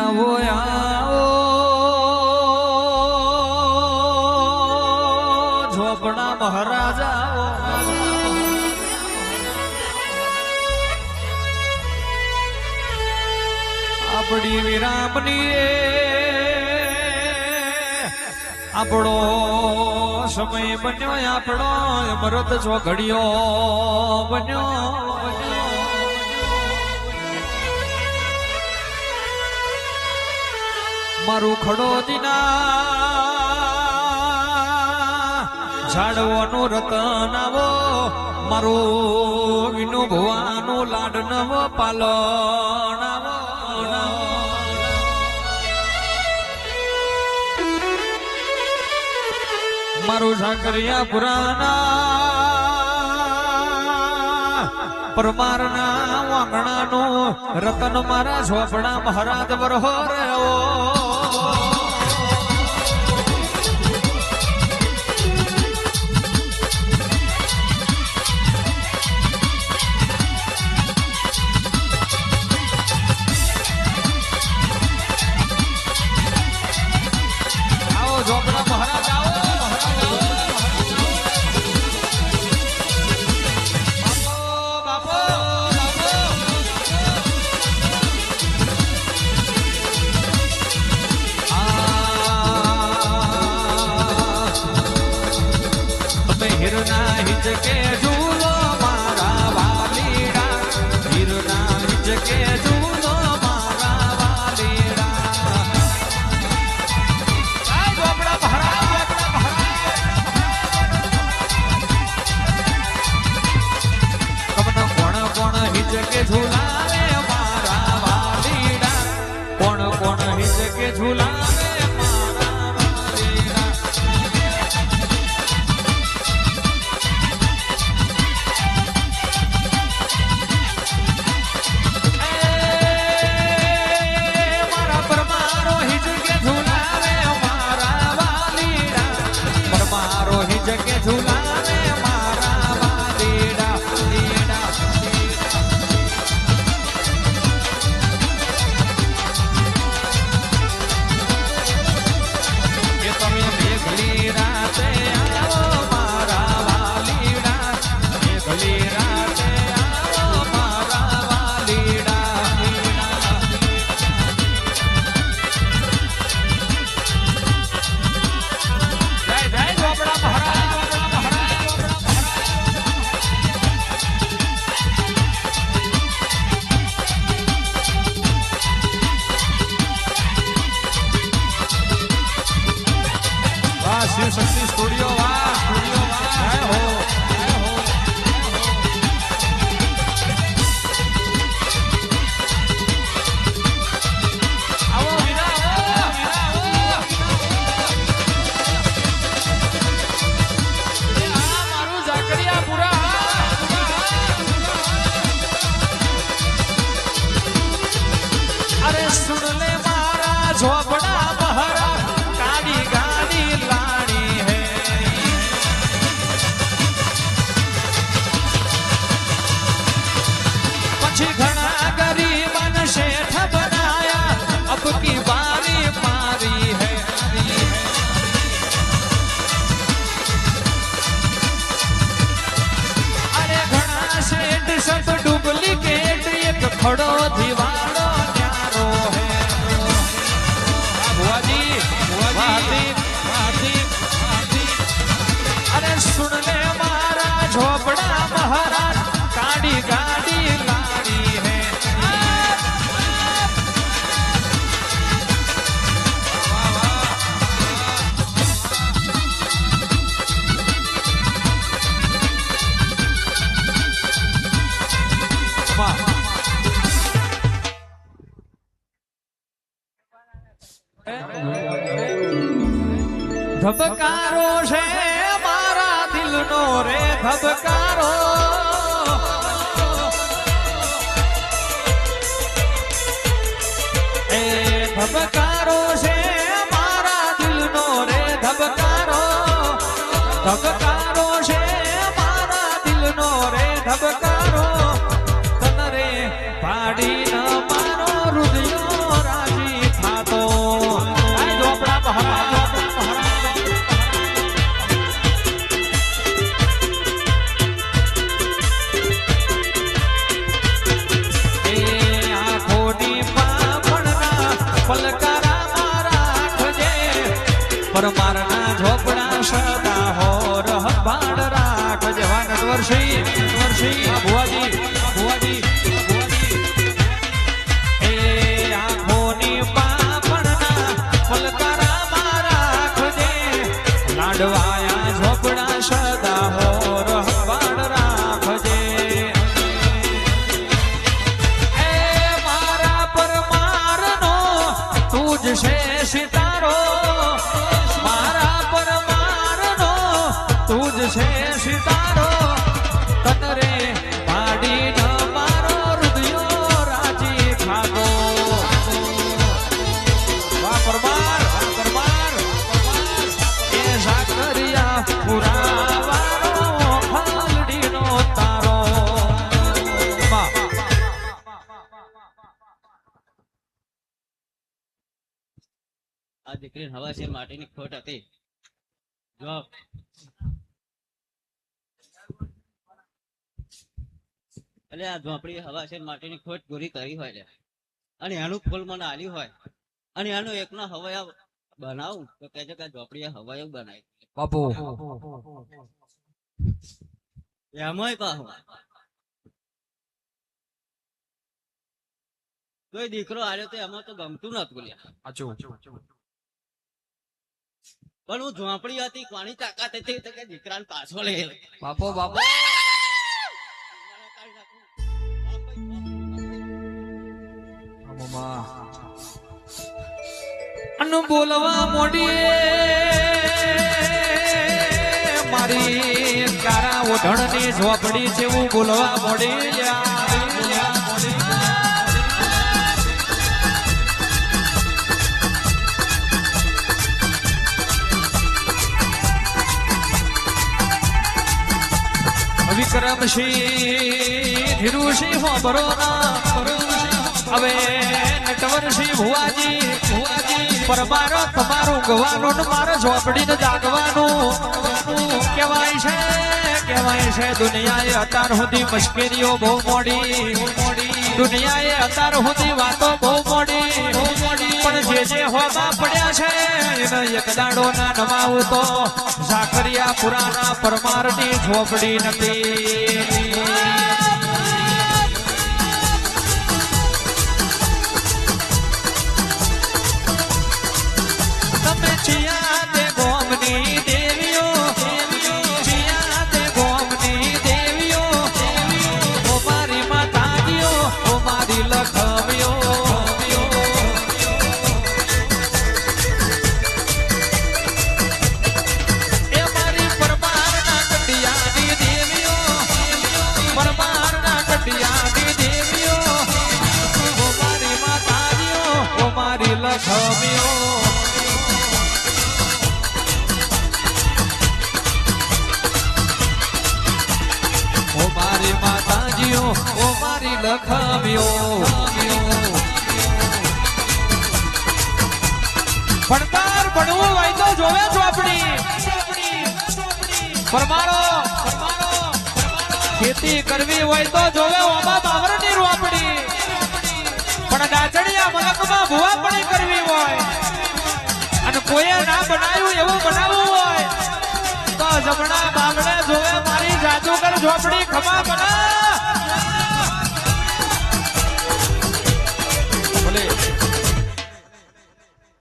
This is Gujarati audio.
આવો આવો ઝોપડા મહારાજા આપણી વિરામની આપણો સમય બન્યો આપણો મરદ જો ઘડિયો બન્યો મારું ખડો દીના ઝાડવાનું રતન આવો મારું વિનુ ભવાનું લાડ નવો પાલન આવો મારું ઝાકરિયા પુરાના પરમારના વાંગણાનું રતન મારા ઝોપડા મહારાજ વરહો રહ્યો આવો ઝોપડા મહારાજ આવો કે ઝૂલો મારા વાલીડા હીરના નીચ કે ઝૂલો મારા વાલીડા ઝોપડા મહારાજ કમનો કોણ કોણ હિજ કે ઝૂલાવે મારા વાલીડા કોણ કોણ હિજ કે ઝૂલાવે જગે ઝુલાવે મારા વાલીડા લીડા કે તમે મેઘલી રાતે આવો મારા વાલીડા મેઘલી રાતે આવો મારા વાલીડા જય જય ઝોપડા મહારાજ शिव शक्ति स्टूडियो जय हो आओ वीरा मारू जाकरिया पूरा अरे सुन ले मारा झोपड़ा बहरा गाड़ी गाड़ी घना गरीबन शेठ बनाया अब की बारी मारी है अरे घना शेठ सब डुप्लीकेट एक खड़ो दीवारो न्यारो है अरे सुन ले मारा झोपड़ा महाराज गाड़ी गाड़ी लाड़ी है ધબકારો છે મારા દિલનો રે ધબકારો એ ધબકારો છે મારા દિલનો રે ધબકારો ધબકારો છે મારા દિલનો રે ધબકારો તન રે પાડી ન મારો હૃદયો રાજી પરમારના ઝોપડા સદા હોર હંભાળ રાખ જેવા નટવરસી ભુવાજી એ આંખોની પાપણના પલકારામાં રાખજે લાડવાયા ઝોપડા સદા હોર હંભાળ રાખજે એ મારા પરમારનો તુજ છે સિતારો મારા પરમારનો તુજ છે સિતારો તનરે પાડી ન મારો હૃદયો રાજી ખાતો વાહ પરમાર એ સાકરિયા પુરાવાનો ફાલડીનો તારો આ દીકરી હવા છે માટીની ખોટ હતી જો એટલે આ ઝોપડી હવા છે માટીની ખોટ પૂરી કરી હોય અને એનું ફૂલ મને આલ્યું હોય અને એનું એકનો હવાયા બનાવું તો કહેજો કે ઝોપડી હવાયો બનાવી બાપુ એમાંય પાહું કોઈ દીકરો આવ્યો તો એમાં તો ગમતું નતું બોલ્યા પણ હું ઝોપડી હતી કોની તાકાત હતી તો કે દીકરાને પાછો લઈ બાપો અનુ બોલવા મોડી મારી કારા ઓઢણની ઝોપડી જેવું બોલવા મોડી વિક્રમસિંહ ધીરુસિંહ હોબરો હવે નટવરસિંહ ભુવાજી પરમારો તમારું ગવાનું ને મારે ઝોપડીને જાગવાનું કહેવાય છે દુનિયાએ અત્યાર સુધી મુશ્કેલીઓ બહુ મોડી દુનિયાએ અત્યાર સુધી વાતો બહુ મોડી પણ જે હોમાં પડ્યા છે એને એક દાડો ના નમાવું તો ઝાકરિયા પુરાના પરમારની ઝોપડી નથી તમે ચિયા તે ગોમની દેવીઓ ચિયા તે ગોમની દેવીઓ ઓ મારી માતાજીઓ ઓ મારી લખમીઓ એ મારી પરમારના કંડિયાની દેવીઓ પરમારના કંડિયાની દેવીઓ ઓ મારી માતાજીઓ ઓ મારી લખમીઓ માતાજીઓ ઓ મારી લખાવ્યો ભણતર ભણવું હોય તો જોવે ઝોપડી પરમારો ખેતી કરવી હોય તો જોવે ઓબા બાવરની રોપડી પણ ડાચડિયા મલકમાં ભુવાપણી કરવી હોય અને કોઈએ ના બનાવ્યું એવું બનાવવું હોય તો જમણા બાગડે જોવે મારી જાદુગર ઝોપડી ખમા બના